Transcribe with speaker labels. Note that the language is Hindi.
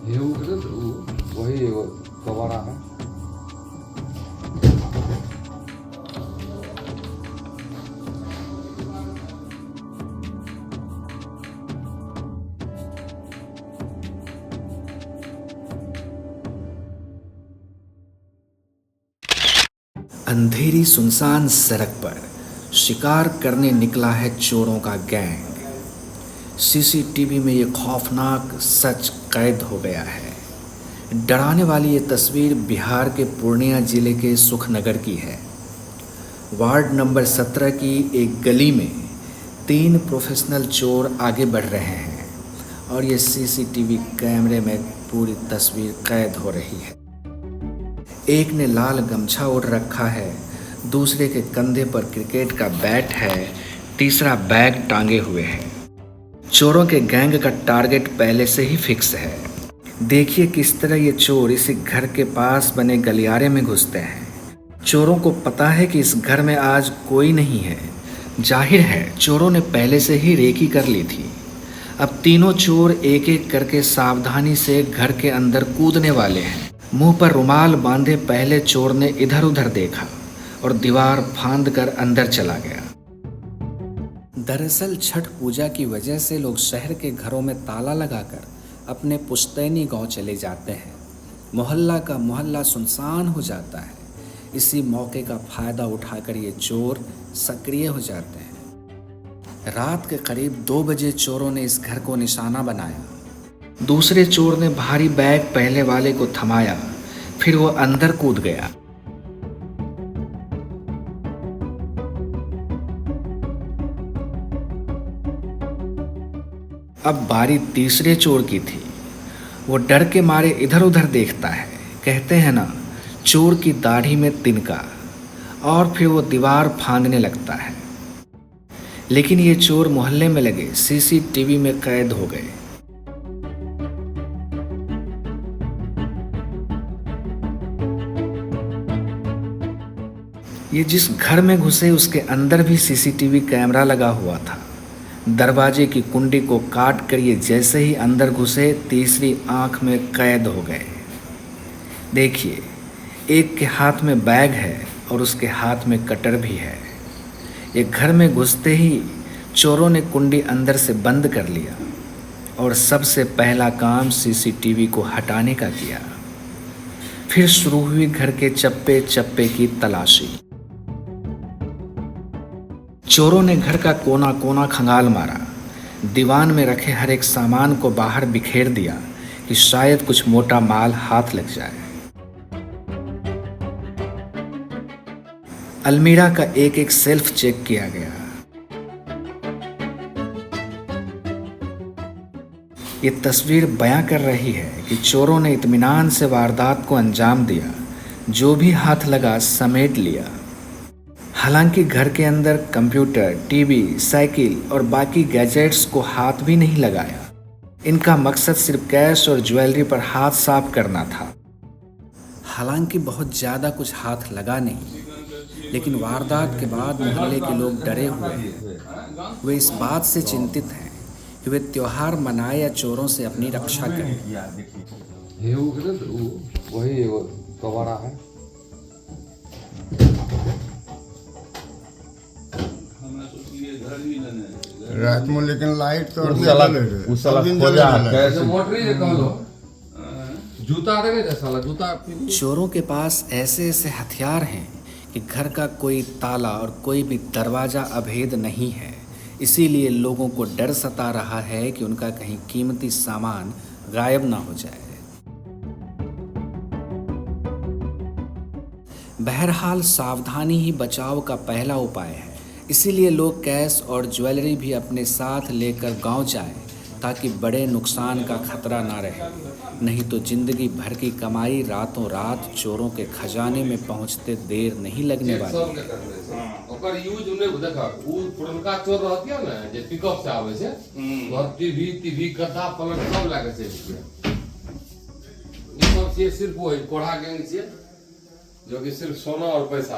Speaker 1: એવું કરે તો वही दोबारा है।
Speaker 2: अंधेरी सुनसान सड़क पर शिकार करने निकला है चोरों का गैंग। सीसीटीवी में ये खौफनाक सच कैद हो गया है। डराने वाली ये तस्वीर बिहार के पूर्णिया जिले के सुखनगर की है। वार्ड नंबर 17 की एक गली में 3 प्रोफेशनल चोर आगे बढ़ रहे हैं और ये सीसीटीवी कैमरे में पूरी तस्वीर कैद हो रही है। एक ने लाल गमछा ओढ़ रखा है, दूसरे के कंधे पर क्रिकेट का बैट है, तीसरा बैग टांगे हुए है। चोरों के गैंग का टारगेट पहले से ही फिक्स है। देखिए किस तरह ये चोर इसी घर के पास बने गलियारे में घुसते हैं। चोरों को पता है कि इस घर में आज कोई नहीं है। जाहिर है चोरों ने पहले से ही रेकी कर ली थी। अब तीनों चोर एक एक करके सावधानी से घर के अंदर कूदने वाले हैं। मुंह पर रुमाल बांधे पहले चोर ने इधर उधर देखा और दीवार फांद कर अंदर चला गया। दरअसल छठ पूजा की वजह से लोग शहर के घरों में ताला लगाकर अपने पुश्तैनी गांव चले जाते हैं। मोहल्ला का मोहल्ला सुनसान हो जाता है। इसी मौके का फायदा उठाकर ये चोर सक्रिय हो जाते हैं। रात के करीब 2 बजे चोरों ने इस घर को निशाना बनाया। दूसरे चोर ने भारी बैग पहले वाले को थमाया, फिर वो अंदर कूद गया। अब बारी तीसरे चोर की थी। वो डर के मारे इधर उधर देखता है। कहते हैं ना, चोर की दाढ़ी में तिनका। और फिर वो दीवार फांदने लगता है। लेकिन ये चोर मोहल्ले में लगे सीसीटीवी में कैद हो गए। ये जिस घर में घुसे उसके अंदर भी सीसीटीवी कैमरा लगा हुआ था। दरवाजे की कुंडी को काट कर ये जैसे ही अंदर घुसे तीसरी आंख में कैद हो गए। देखिए, एक के हाथ में बैग है और उसके हाथ में कटर भी है। ये घर में घुसते ही चोरों ने कुंडी अंदर से बंद कर लिया और सबसे पहला काम सीसीटीवी को हटाने का किया। फिर शुरू हुई घर के चप्पे चप्पे की तलाशी। चोरों ने घर का कोना कोना खंगाल मारा। दीवान में रखे हर एक सामान को बाहर बिखेर दिया कि शायद कुछ मोटा माल हाथ लग जाए। अलमीरा का एक एक सेल्फ चेक किया गया। ये तस्वीर बयां कर रही है कि चोरों ने इत्मीनान से वारदात को अंजाम दिया। जो भी हाथ लगा समेट लिया। हालांकि घर के अंदर कंप्यूटर, टीवी, साइकिल और बाकी गैजेट्स को हाथ भी नहीं लगाया। इनका मकसद सिर्फ कैश और ज्वेलरी पर हाथ साफ करना था। हालांकि बहुत ज़्यादा कुछ हाथ लगा नहीं, लेकिन वारदात के बाद मोहल्ले के लोग डरे हुए हैं। वे इस बात से चिंतित हैं कि वे त्योहार मनाए या चोरों से अपनी रक्षा करें।
Speaker 1: એવું કરે તો वही दोबारा है।
Speaker 3: रात में लेकिन लाइट तो
Speaker 2: चोरों के पास ऐसे ऐसे हथियार हैं कि घर का कोई ताला और कोई भी दरवाज़ा अभेद नहीं है। इसीलिए लोगों को डर सता रहा है कि उनका कहीं कीमती सामान गायब ना हो जाए। बहरहाल सावधानी ही बचाव का पहला उपाय है। इसीलिए लोग कैश और ज्वेलरी भी अपने साथ लेकर गांव जाएं, ताकि बड़े नुकसान का खतरा ना रहे। नहीं तो जिंदगी भर की कमाई रातों रात चोरों के खजाने में पहुंचते देर नहीं लगने वाली है।
Speaker 4: ओकर यूज उन्हें देखा उ पुरनका चोर रहती है ना जे पिकअप से आवे छे और टीवी गद्दा पलट सब लागे छे। ई सब से सिर्फ वही कोढ़ा गैंग छे जो कि सिर्फ सोना और पैसा